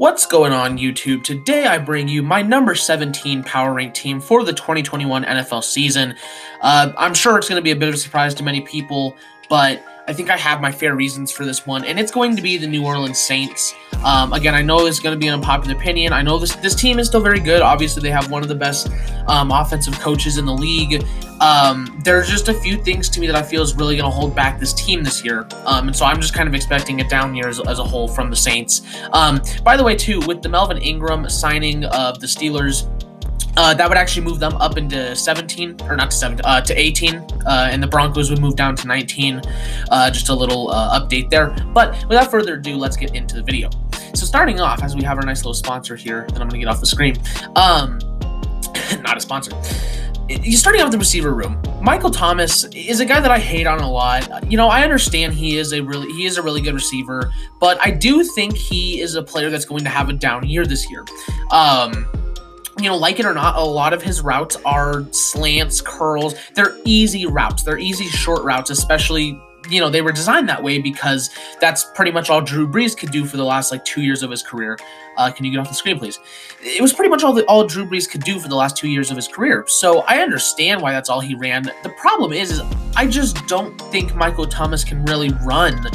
What's going on, YouTube? Today I bring you my number 17 power rank team for the 2021 NFL season. I'm sure it's going to be a bit of a surprise to many people, but I think I have my fair reasons for this one, and it's going to be the New Orleans Saints. Again, I know it's going to be an unpopular opinion. I know this team is still very good. Obviously, they have one of the best offensive coaches in the league. There's just a few things to me that I feel is really going to hold back this team this year. And so I'm just kind of expecting a down year as a whole from the Saints. By the way, too, with the Melvin Ingram signing of the Steelers, that would actually move them up into 17, or not to 17, to 18, and the Broncos would move down to 19. Just a little update there. But without further ado, let's get into the video. So starting off, as we have our nice little sponsor here, that I'm going to get off the screen. Not a sponsor. You're starting off the receiver room. Michael Thomas is a guy that I hate on a lot. You know, I understand he is a really good receiver, but I do think he is a player that's going to have a down year this year. You know, like it or not, a lot of his routes are slants, curls. They're easy routes. They're easy short routes, especially, you know, they were designed that way because that's pretty much all Drew Brees could do for the last 2 years of his career. Can you get off the screen, please? It was pretty much all Drew Brees could do for the last 2 years of his career. So I understand why that's all he ran. The problem is I just don't think Michael Thomas can really run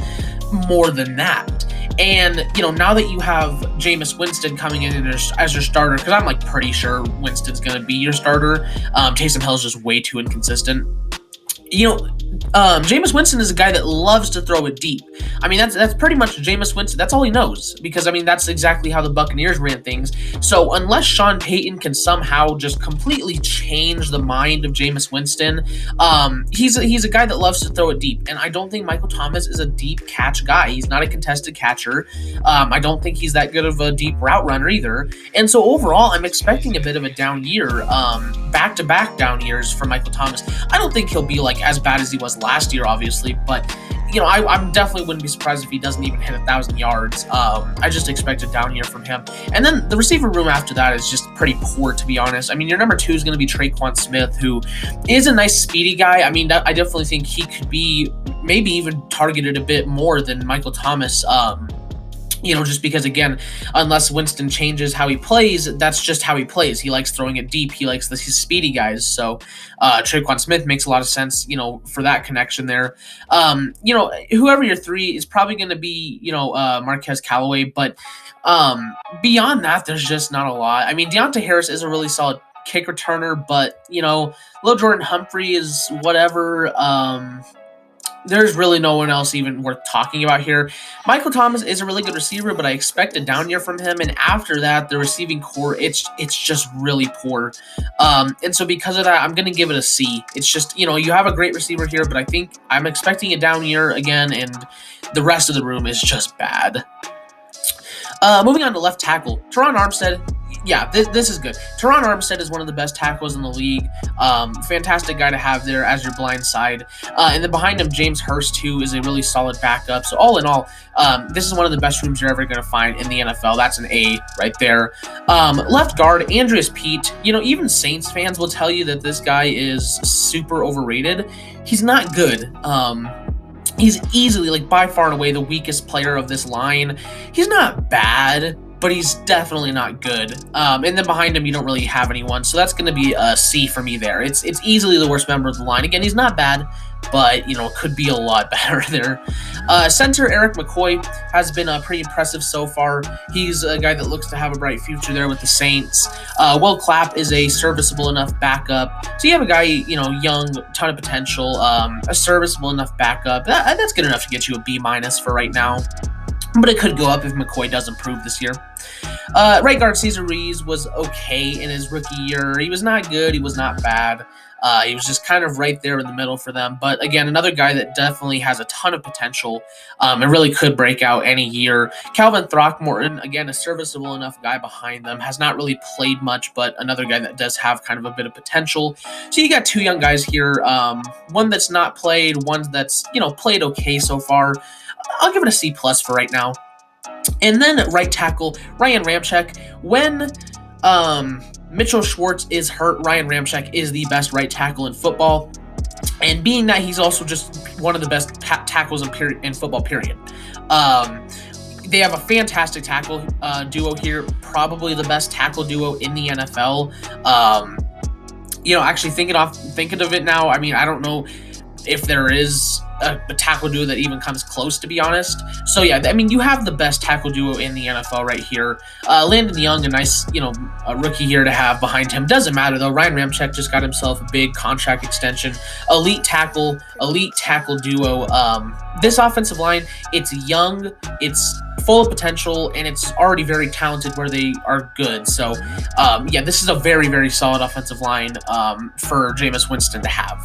more than that. And, you know, now that you have Jameis Winston coming in as your starter, because I'm pretty sure Winston's going to be your starter. Taysom Hill is just way too inconsistent. You know, Jameis Winston is a guy that loves to throw it deep. I mean, that's pretty much Jameis Winston. That's all he knows, because, I mean, that's exactly how the Buccaneers ran things. So unless Sean Payton can somehow just completely change the mind of Jameis Winston, he's a guy that loves to throw it deep. And I don't think Michael Thomas is a deep catch guy. He's not a contested catcher. I don't think he's that good of a deep route runner either. And so overall, I'm expecting a bit of a down year, back-to-back down years for Michael Thomas. I don't think he'll be as bad as he was last year, obviously, but you know, I definitely wouldn't be surprised if he doesn't even hit 1,000 yards. I just expect a down year from him. And then the receiver room after that is just pretty poor, to be honest. I mean, your number 2 is going to be Tre'Quan Smith, who is a nice, speedy guy. I mean, I definitely think he could be maybe even targeted a bit more than Michael Thomas. You know, just because, again, unless Winston changes how he plays, that's just how he plays. He likes throwing it deep. He likes his speedy guys. So Tre'Quan Smith makes a lot of sense, you know, for that connection there. You know, whoever your 3 is probably going to be, you know, Marquez Callaway. But beyond that, there's just not a lot. I mean, Deontay Harris is a really solid kick returner, but, you know, Lil Jordan Humphrey is whatever. There's really no one else even worth talking about here. Michael Thomas is a really good receiver, but I expect a down year from him. And after that, the receiving core, it's just really poor. And so because of that, I'm going to give it a C. It's just, you know, you have a great receiver here, but I think I'm expecting a down year again, and the rest of the room is just bad. Moving on to left tackle, Terron Armstead. Yeah, this is good. Terron Armstead is one of the best tackles in the league. Fantastic guy to have there as your blind side. And then behind him, James Hurst, too, is a really solid backup. So all in all, this is one of the best rooms you're ever going to find in the NFL. That's an A right there. Left guard, Andreas Peat. You know, even Saints fans will tell you that this guy is super overrated. He's not good. He's easily, by far and away, the weakest player of this line. He's not bad, but he's definitely not good. And then behind him, you don't really have anyone. So that's going to be a C for me there. It's easily the worst member of the line. Again, he's not bad, but, you know, could be a lot better there. Center Eric McCoy has been pretty impressive so far. He's a guy that looks to have a bright future there with the Saints. Will Clapp is a serviceable enough backup. So you have a guy, you know, young, ton of potential, a serviceable enough backup. That's good enough to get you a B- for right now. But it could go up if McCoy does improve this year. Right guard Cesar Ruiz was okay in his rookie year. He was not good. He was not bad. He was just kind of right there in the middle for them. But again, another guy that definitely has a ton of potential and really could break out any year. Calvin Throckmorton, again, a serviceable enough guy behind them. Has not really played much, but another guy that does have kind of a bit of potential. So you got 2 young guys here. One that's not played, one that's, you know, played okay so far. I'll give it a C+ for right now. And then right tackle, Ryan Ramczyk. When Mitchell Schwartz is hurt, Ryan Ramczyk is the best right tackle in football. And being that he's also just one of the best tackles in football, period. They have a fantastic tackle duo here, probably the best tackle duo in the NFL. Actually thinking of it now, I mean, I don't know if there is a tackle duo that even comes close, to be honest. So yeah, I mean, you have the best tackle duo in the NFL right here. Landon Young, a nice, a rookie here to have behind him. Doesn't matter though. Ryan Ramczyk just got himself a big contract extension. Elite tackle duo. This offensive line, it's young, it's full of potential, and it's already very talented where they are good. So, this is a very, very solid offensive line for Jameis Winston to have.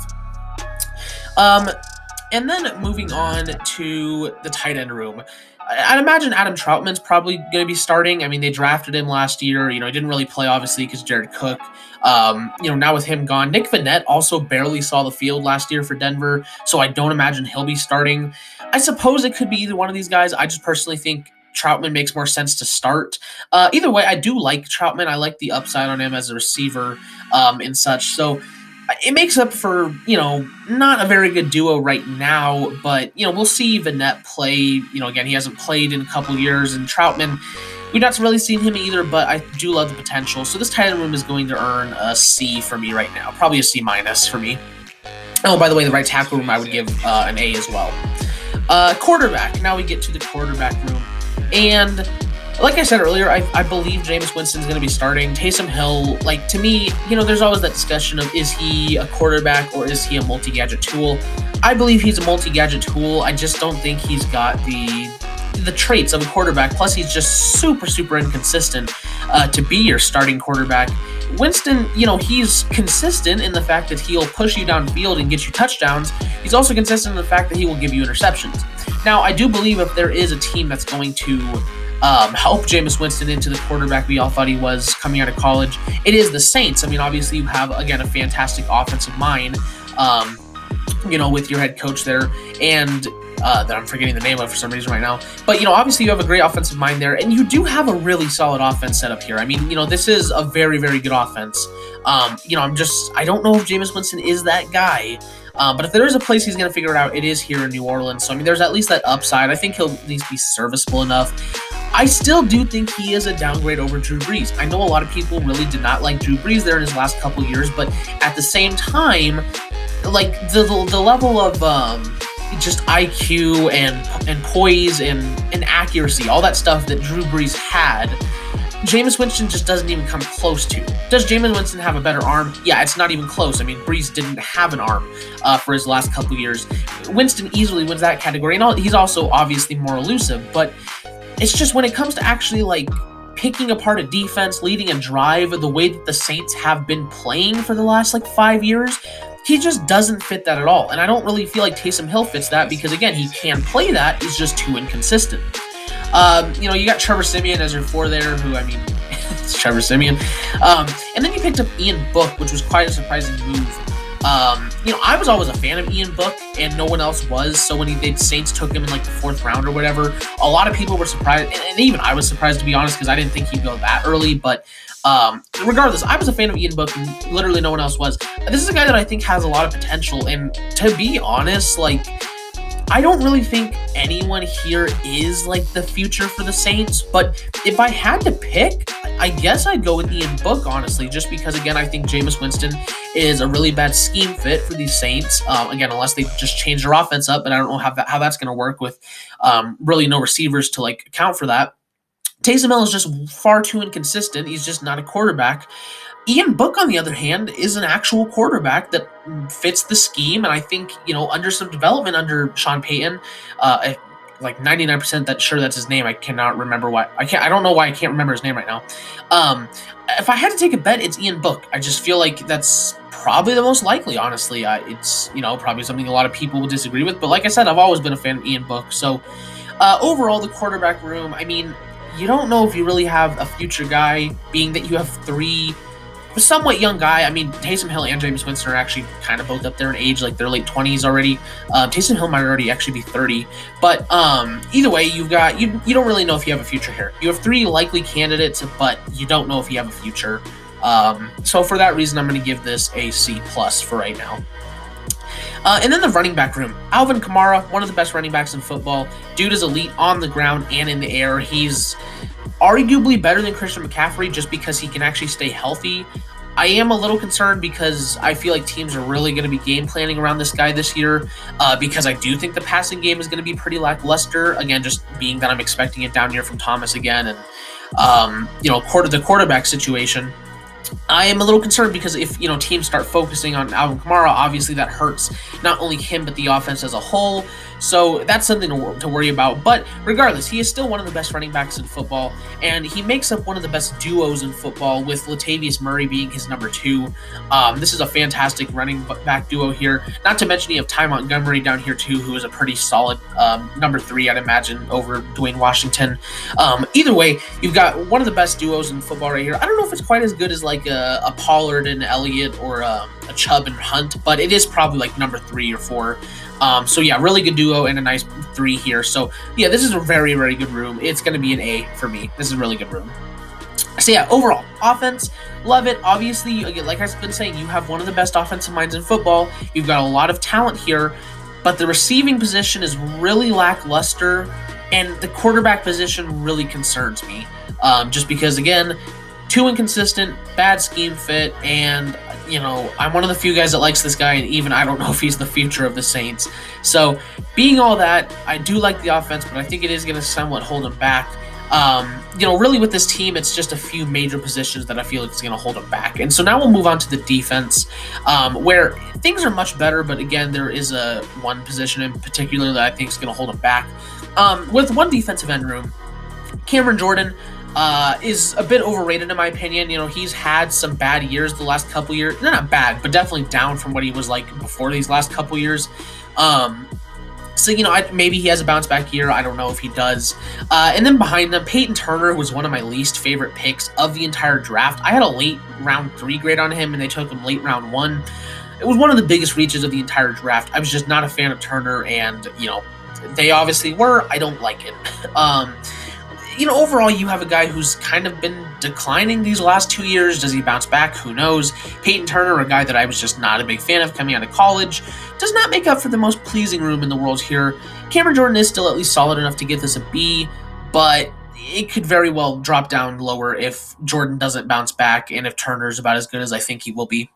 And then moving on to the tight end room. I'd imagine Adam Troutman's probably going to be starting. I mean, they drafted him last year. He didn't really play, obviously, because Jared Cook. Now with him gone. Nick Vannett also barely saw the field last year for Denver, so I don't imagine he'll be starting. I suppose it could be either one of these guys. I just personally think Troutman makes more sense to start. Either way, I do like Troutman. I like the upside on him as a receiver and such. So it makes up for, not a very good duo right now, but, we'll see Vannett play. Again, he hasn't played in a couple years, and Troutman, we've not really seen him either, but I do love the potential. So this tight end room is going to earn a C for me right now, probably a C- for me. Oh, by the way, the right tackle room I would give an A as well. Quarterback. Now we get to the quarterback room. And like I said earlier, I believe Jameis Winston's going to be starting. Taysom Hill, to me, there's always that discussion of, is he a quarterback or is he a multi-gadget tool? I believe he's a multi-gadget tool. I just don't think he's got the traits of a quarterback. Plus, he's just super, super inconsistent to be your starting quarterback. Winston, he's consistent in the fact that he'll push you downfield and get you touchdowns. He's also consistent in the fact that he will give you interceptions. Now, I do believe if there is a team that's going to help Jameis Winston into the quarterback we all thought he was coming out of college, it is the Saints. I mean, obviously you have, again, a fantastic offensive mind, with your head coach there, and that I'm forgetting the name of for some reason right now. But, obviously you have a great offensive mind there, and you do have a really solid offense set up here. I mean, this is a very, very good offense. I don't know if Jameis Winston is that guy. But if there is a place he's going to figure it out, it is here in New Orleans. So, I mean, there's at least that upside. I think he'll at least be serviceable enough. I still do think he is a downgrade over Drew Brees. I know a lot of people really did not like Drew Brees there in his last couple years, but at the same time, the level of just IQ and poise and accuracy, all that stuff that Drew Brees had, Jameis Winston just doesn't even come close to. Does Jameis Winston have a better arm? Yeah, it's not even close. I mean, Brees didn't have an arm for his last couple years. Winston easily wins that category, and he's also obviously more elusive, but it's just when it comes to actually, picking apart a defense, leading a drive, the way that the Saints have been playing for the last, 5 years, he just doesn't fit that at all. And I don't really feel like Taysom Hill fits that because, again, he can play that. He's just too inconsistent. You got Trevor Siemian as your 4 there, who, I mean, it's Trevor Siemian. And then you picked up Ian Book, which was quite a surprising move. I was always a fan of Ian Book, and no one else was. So when the Saints took him in the 4th round or whatever, a lot of people were surprised, and even I was surprised, to be honest, because I didn't think he'd go that early. But regardless, I was a fan of Ian Book, and literally no one else was. This is a guy that I think has a lot of potential, and to be honest, I don't really think anyone here is the future for the Saints, but if I had to pick, I guess I'd go with Ian Book, honestly, just because, again, I think Jameis Winston is a really bad scheme fit for these Saints, again, unless they just change their offense up, and I don't know how that's going to work with really no receivers to account for that. Taysom Hill is just far too inconsistent. He's just not a quarterback. Ian Book, on the other hand, is an actual quarterback that fits the scheme, and I think, under some development under Sean Payton, 99% sure that's his name. I cannot remember why. I don't know why I can't remember his name right now. If I had to take a bet, it's Ian Book. I just feel like that's probably the most likely, honestly. It's, probably something a lot of people will disagree with, but like I said, I've always been a fan of Ian Book. So, overall, the quarterback room, I mean, you don't know if you really have a future guy, being that you have 3 somewhat young guy. I mean, Taysom Hill and Jameis Winston are actually kind of both up there in age, they're late 20s already. Taysom Hill might already actually be 30, but either way, you've got you don't really know if you have a future here. You have 3 likely candidates, but you don't know if you have a future. So for that reason, I'm going to give this a C+ for right now. And then the running back room. Alvin Kamara, one of the best running backs in football. Dude is elite on the ground and in the air. He's arguably better than Christian McCaffrey just because he can actually stay healthy. I am a little concerned because I feel like teams are really going to be game planning around this guy this year because I do think the passing game is going to be pretty lackluster. Again, just being that I'm expecting it down here from Thomas again and, the quarterback situation. I am a little concerned because if, teams start focusing on Alvin Kamara, obviously that hurts not only him, but the offense as a whole. So that's something to worry about. But regardless, he is still one of the best running backs in football, and he makes up one of the best duos in football with Latavius Murray being his number 2. This is a fantastic running back duo here. Not to mention you have Ty Montgomery down here too, who is a pretty solid number 3, I'd imagine, over Dwayne Washington. Either way, you've got one of the best duos in football right here. I don't know if it's quite as good as like a Pollard and Elliott or a Chubb and Hunt, but it is probably like number 3 or 4. So yeah, really good duo and a nice 3 here. So yeah, this is a very, very good room. It's going to be an A for me. This is a really good room. So yeah, overall, offense, love it. Obviously, again, like I've been saying, you have one of the best offensive minds in football. You've got a lot of talent here, but the receiving position is really lackluster, and the quarterback position really concerns me. Just because, again, too inconsistent, bad scheme fit, and I'm one of the few guys that likes this guy, and even I don't know if he's the future of the Saints. So, being all that, I do like the offense, but I think it is going to somewhat hold him back. Really with this team, it's just a few major positions that I feel like is going to hold him back. And so now we'll move on to the defense, where things are much better, but again, there is one position in particular that I think is going to hold him back. With one defensive end room, Cameron Jordan is a bit overrated in my opinion. He's had some bad years the last couple years. They're not bad, but definitely down from what he was like before these last couple years. So, maybe he has a bounce back year. I don't know if he does. And then behind them, Peyton Turner was one of my least favorite picks of the entire draft. I had a late round 3 grade on him, and they took him late round 1. It was one of the biggest reaches of the entire draft. I was just not a fan of Turner, and, they obviously were. I don't like it. Overall, you have a guy who's kind of been declining these last 2 years. Does he bounce back? Who knows? Peyton Turner, a guy that I was just not a big fan of coming out of college, does not make up for the most pleasing room in the world here. Cameron Jordan is still at least solid enough to get this a B, but it could very well drop down lower if Jordan doesn't bounce back and if Turner's about as good as I think he will be.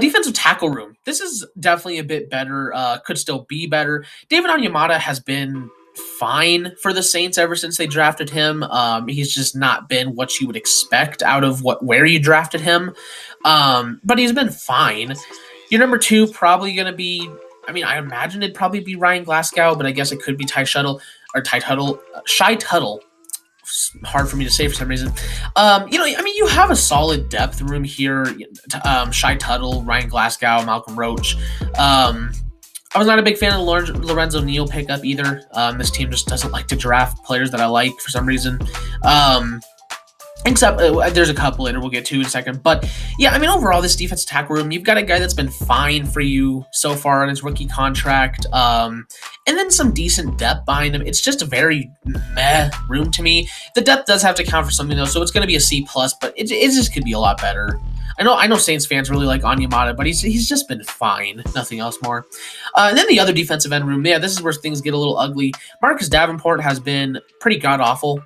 Defensive tackle room. This is definitely a bit better. Could still be better. David Onyemata has been fine for the Saints ever since they drafted him. He's just not been what you would expect out of where you drafted him. But he's been fine. Your number 2 probably going to be, I imagine it'd probably be Ryan Glasgow, but I guess it could be Shy Tuttle. It's hard for me to say for some reason. You have a solid depth room here. Shy Tuttle, Ryan Glasgow, Malcolm Roach. I was not a big fan of the Lorenzo Neal pickup either. This team just doesn't like to draft players that I like for some reason. Except there's a couple later we'll get to in a second. But yeah, overall, this defense tackle room, you've got a guy that's been fine for you so far on his rookie contract. And then some decent depth behind him. It's just a very meh room to me. The depth does have to count for something though, so it's going to be a C+, but it just could be a lot better. I know Saints fans really like Onyemata, but he's just been fine. Nothing else more. And then the other defensive end room, this is where things get a little ugly. Marcus Davenport has been pretty god-awful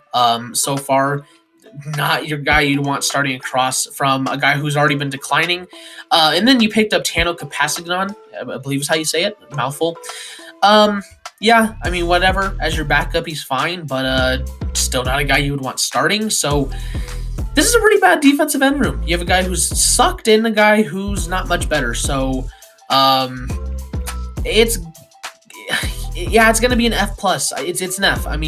so far. Not your guy you'd want starting across from a guy who's already been declining. And then you picked up Tano Kapasigan, I believe is how you say it. Mouthful. Yeah, whatever. As your backup, he's fine, but still not a guy you would want starting. So this is a pretty bad defensive end room. You have a guy who's sucked in a guy who's not much better. So it's going to be an F+. It's an F. I'm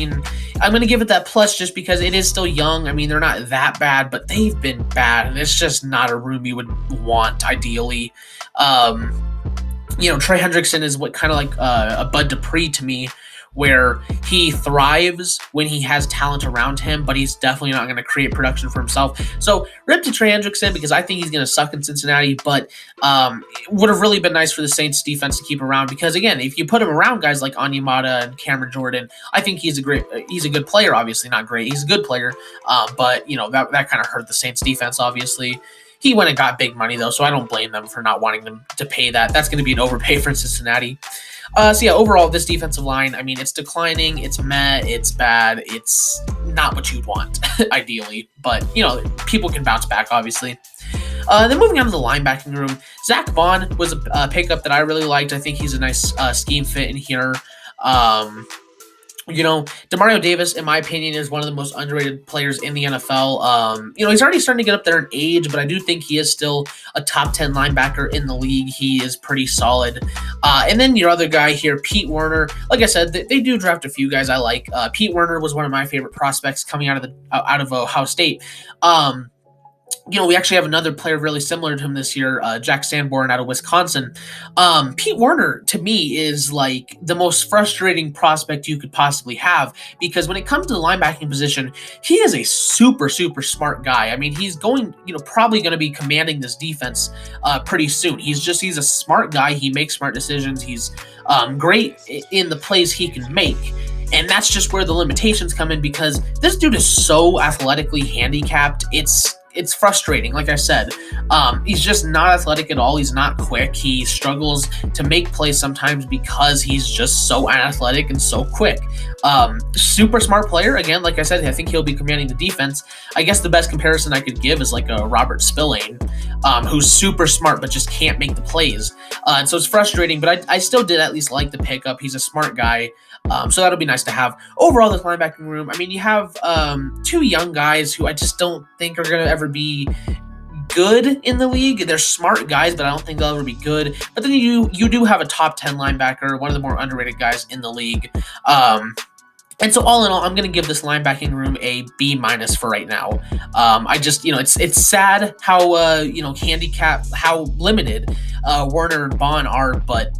going to give it that plus just because it is still young. They're not that bad, but they've been bad, and it's just not a room you would want ideally. Trey Hendrickson is what kind of like a Bud Dupree to me, where he thrives when he has talent around him, but he's definitely not going to create production for himself. So rip to Trey Hendrickson because I think he's going to suck in Cincinnati, but it would have really been nice for the Saints defense to keep around because, again, if you put him around guys like Onyemata and Cameron Jordan, I think he's a good player, obviously not great. He's a good player, but, that kind of hurt the Saints defense, obviously. He went and got big money, though, so I don't blame them for not wanting them to pay that. That's going to be an overpay for Cincinnati. So yeah, overall, this defensive line, I mean, it's declining, it's meh, it's bad, it's not what you'd want, ideally. But, people can bounce back, obviously. Then moving on to the linebacking room, Zach Vaughn was a pickup that I really liked. I think he's a nice scheme fit in here. Demario Davis, in my opinion, is one of the most underrated players in the NFL. He's already starting to get up there in age, but I do think he is still a top 10 linebacker in the league. He is pretty solid. And then your other guy here, Pete Werner. Like I said, they do draft a few guys I like. Pete Werner was one of my favorite prospects coming out of Ohio State. We actually have another player really similar to him this year, Jack Sanborn out of Wisconsin. Pete Werner, to me, is like the most frustrating prospect you could possibly have, because when it comes to the linebacking position, he is a super, super smart guy. I mean, he's probably going to be commanding this defense pretty soon. He's a smart guy. He makes smart decisions. He's great in the plays he can make. And that's just where the limitations come in, because this dude is so athletically handicapped. It's frustrating. Like I said, he's just not athletic at all. He's not quick. He struggles to make plays sometimes because he's just so unathletic and so quick. Super smart player. Again, like I said, I think he'll be commanding the defense. I guess the best comparison I could give is like a Robert Spillane, who's super smart but just can't make the plays. And so it's frustrating, but I still did at least like the pickup. He's a smart guy. So that'll be nice to have. Overall, this linebacking room, I mean, you have two young guys who I just don't think are going to ever be good in the league. They're smart guys, but I don't think they'll ever be good. But then you do have a top 10 linebacker, one of the more underrated guys in the league. And so all in all, I'm going to give this linebacking room a B- for right now. I just, it's sad how, handicapped, how limited Werner and Vaughn are, but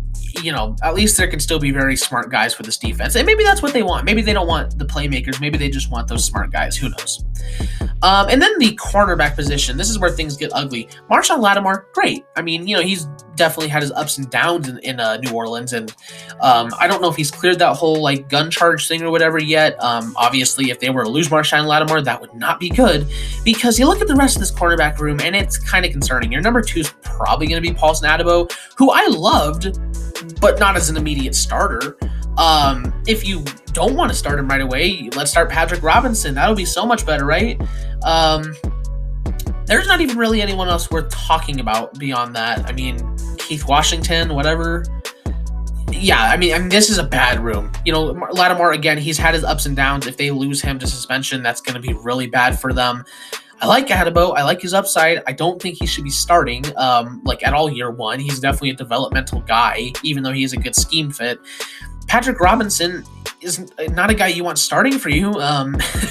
at least there can still be very smart guys for this defense. And maybe that's what they want. Maybe they don't want the playmakers. Maybe they just want those smart guys. Who knows? And then the cornerback position. This is where things get ugly. Marshawn Lattimore, great. I mean, he's definitely had his ups and downs in New Orleans. And I don't know if he's cleared that whole gun charge thing or whatever yet. Obviously, if they were to lose Marshawn Lattimore, that would not be good, because you look at the rest of this cornerback room and it's kind of concerning. Your number 2 is probably going to be Paulson Adebo, who I loved, but not as an immediate starter. If you don't want to start him right away, let's start Patrick Robinson. That'll be so much better, right? There's not even really anyone else worth talking about beyond that. I mean, Keith Washington, whatever. Yeah, I mean, this is a bad room. Lattimore, again, he's had his ups and downs. If they lose him to suspension, that's going to be really bad for them. I like Adebo. I like his upside. I don't think he should be starting at all year one. He's definitely a developmental guy, even though he is a good scheme fit. Patrick Robinson is not a guy you want starting for you.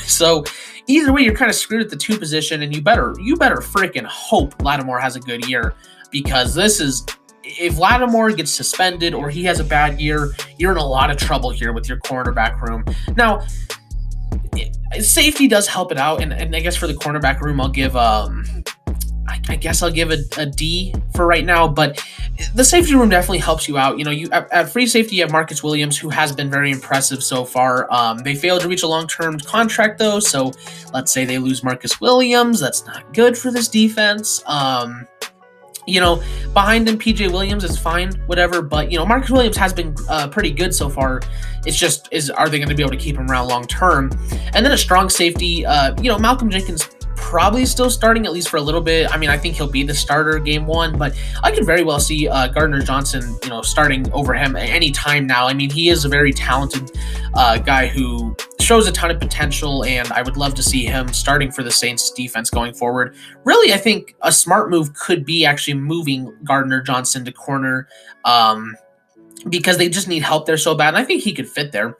So either way, you're kind of screwed at the 2 position, and you better freaking hope Lattimore has a good year, because if Lattimore gets suspended or he has a bad year, you're in a lot of trouble here with your cornerback room. Now, safety does help it out, and I guess for the cornerback room, I'll give a D for right now, but the safety room definitely helps you out. You at free safety, you have Marcus Williams, who has been very impressive so far. They failed to reach a long-term contract, though, so let's say they lose Marcus Williams. That's not good for this defense. Behind him, PJ Williams is fine, whatever, but, Marcus Williams has been pretty good so far. It's just, are they going to be able to keep him around long term? And then a strong safety, Malcolm Jenkins probably still starting, at least for a little bit. I mean, I think he'll be the starter game 1, but I could very well see Gardner Johnson, starting over him at any time now. I mean, he is a very talented guy who shows a ton of potential, and I would love to see him starting for the Saints defense going forward. Really, I think a smart move could be actually moving Gardner Johnson to corner, because they just need help there so bad, and I think he could fit there.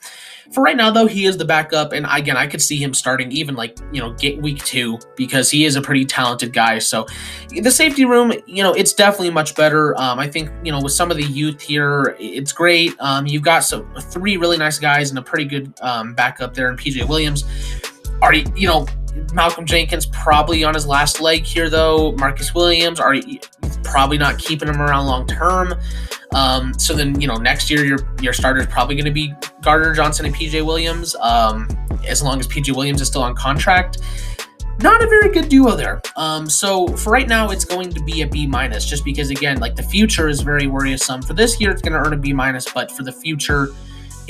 For right now, though, he is the backup, and again, I could see him starting even week 2, because he is a pretty talented guy. So the safety room, it's definitely much better. I think, with some of the youth here, it's great. You've got 3 really nice guys and a pretty good backup there in PJ Williams. Malcolm Jenkins probably on his last leg here, though. Marcus Williams probably not keeping him around long term. So then, next year your starter is probably going to be Gardner Johnson and PJ Williams, as long as PJ Williams is still on contract. not a very good duo there. So for right now, it's going to be a B minus, just because again, like the future is very worrisome. For this year, it's going to earn a B minus, but for the future,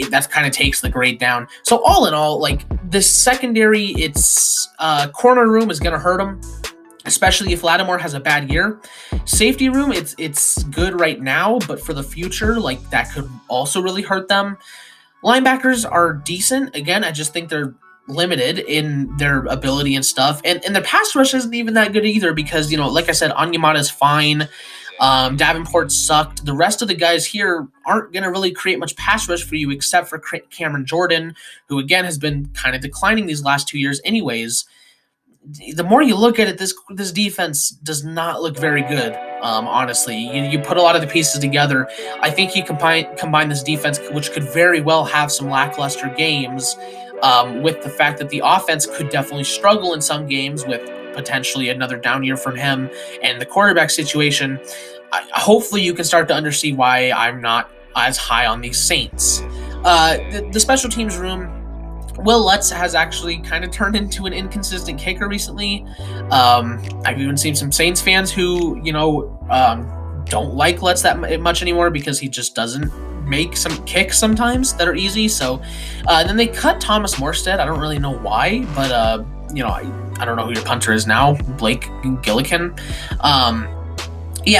that kind of takes the grade down. So all in all, like this secondary, it's corner room is going to hurt them, especially if Lattimore has a bad year. Safety room, it's good right now, but for the future, like that could also really hurt them. Linebackers are decent. Again, I just think they're limited in their ability and stuff. And their pass rush isn't even that good either because, like I said, Onyemata is fine. Davenport sucked. The rest of the guys here aren't going to really create much pass rush for you except for Cameron Jordan, who again has been kind of declining these last 2 years anyways. The more you look at it, this defense does not look very good. Honestly, you put a lot of the pieces together. I think you combine this defense, which could very well have some lackluster games, with the fact that the offense could definitely struggle in some games with potentially another down year from him and the quarterback situation. Hopefully, you can start to understand why I'm not as high on these Saints. The special teams room. Will Lutz has actually kind of turned into an inconsistent kicker recently. I've even seen some Saints fans who, don't like Lutz that much anymore because he just doesn't make some kicks sometimes that are easy. So then they cut Thomas Morstead. I don't really know why, but, I don't know who your punter is now, Blake Gillikin.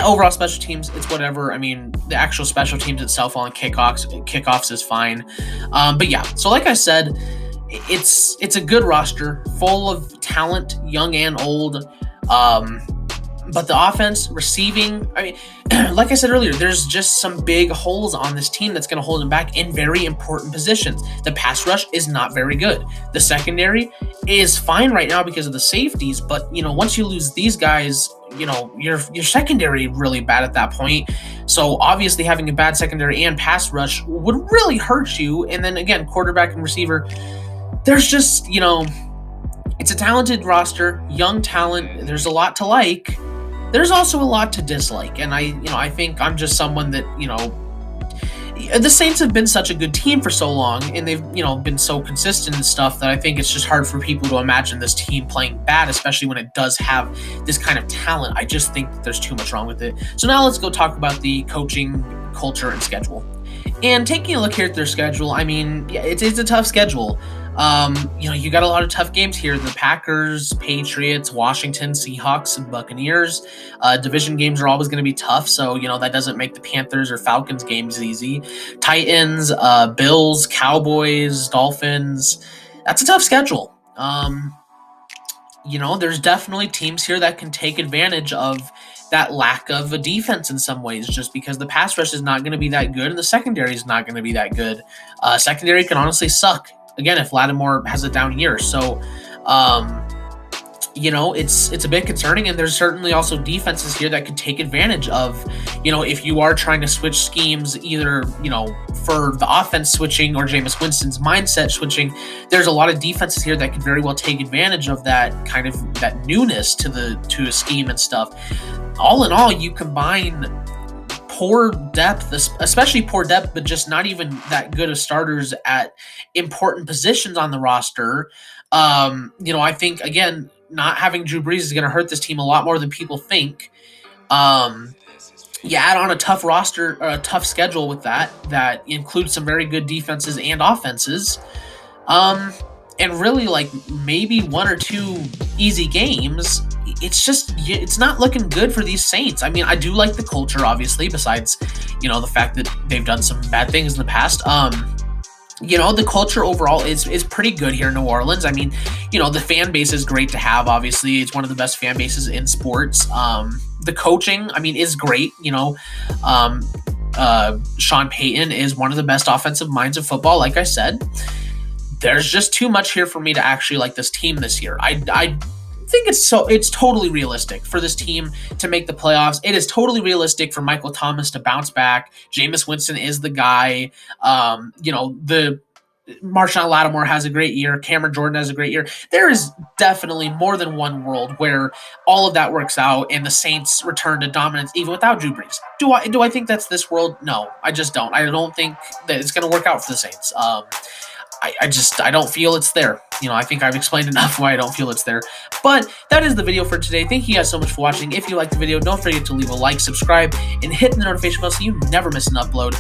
Overall special teams, it's whatever. I mean, the actual special teams itself on kickoffs is fine. So like I said, it's a good roster, full of talent, young and old. But the offense, receiving, I mean, like I said earlier, there's just some big holes on this team that's going to hold them back in very important positions. The pass rush is not very good. The secondary is fine right now because of the safeties, but, once you lose these guys, your secondary really bad at that point. So obviously having a bad secondary and pass rush would really hurt you. And then again, quarterback and receiver, there's just, it's a talented roster, young talent. There's a lot to like. There's also a lot to dislike. And I think I'm just someone that, the Saints have been such a good team for so long, and they've, been so consistent and stuff that I think it's just hard for people to imagine this team playing bad, especially when it does have this kind of talent. I just think that there's too much wrong with it. So now let's go talk about the coaching, culture, and schedule. And taking a look here at their schedule, I mean, it's a tough schedule. You got a lot of tough games here. The Packers, Patriots, Washington, Seahawks, and Buccaneers. Division games are always going to be tough, so, that doesn't make the Panthers or Falcons games easy. Titans, Bills, Cowboys, Dolphins. That's a tough schedule. There's definitely teams here that can take advantage of that lack of a defense in some ways, just because the pass rush is not going to be that good and the secondary is not going to be that good. Secondary can honestly suck, again, if Lattimore has a down year. So, it's a bit concerning, and there's certainly also defenses here that could take advantage of, if you are trying to switch schemes, either, for the offense switching or Jameis Winston's mindset switching. There's a lot of defenses here that could very well take advantage of that kind of that newness to a scheme and stuff. All in all, you combine poor depth, especially poor depth, but just not even that good of starters at important positions on the roster. I think, again, not having Drew Brees is going to hurt this team a lot more than people think. Add on a tough roster, or a tough schedule with that includes some very good defenses and offenses. And really, like, maybe one or two easy games. It's not looking good for these Saints. I mean, I do like the culture, obviously, besides, the fact that they've done some bad things in the past. The culture overall is pretty good here in New Orleans. I mean, the fan base is great to have, obviously. It's one of the best fan bases in sports. The coaching, I mean, is great. Sean Payton is one of the best offensive minds of football, like I said. There's just too much here for me to actually like this team this year. I think it's totally realistic for this team to make the playoffs. It is totally realistic for Michael Thomas to bounce back. Jameis Winston is the guy. The Marshawn Lattimore has a great year. Cameron Jordan has a great year. There is definitely more than one world where all of that works out and the Saints return to dominance even without Drew Brees. Do I think that's this world? No, I just don't. I don't think that it's going to work out for the Saints. I don't feel it's there. I think I've explained enough why I don't feel it's there. But that is the video for today. Thank you guys so much for watching. If you liked the video, don't forget to leave a like, subscribe, and hit the notification bell so you never miss an upload.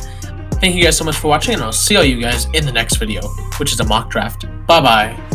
Thank you guys so much for watching, and I'll see all you guys in the next video, which is a mock draft. Bye-bye.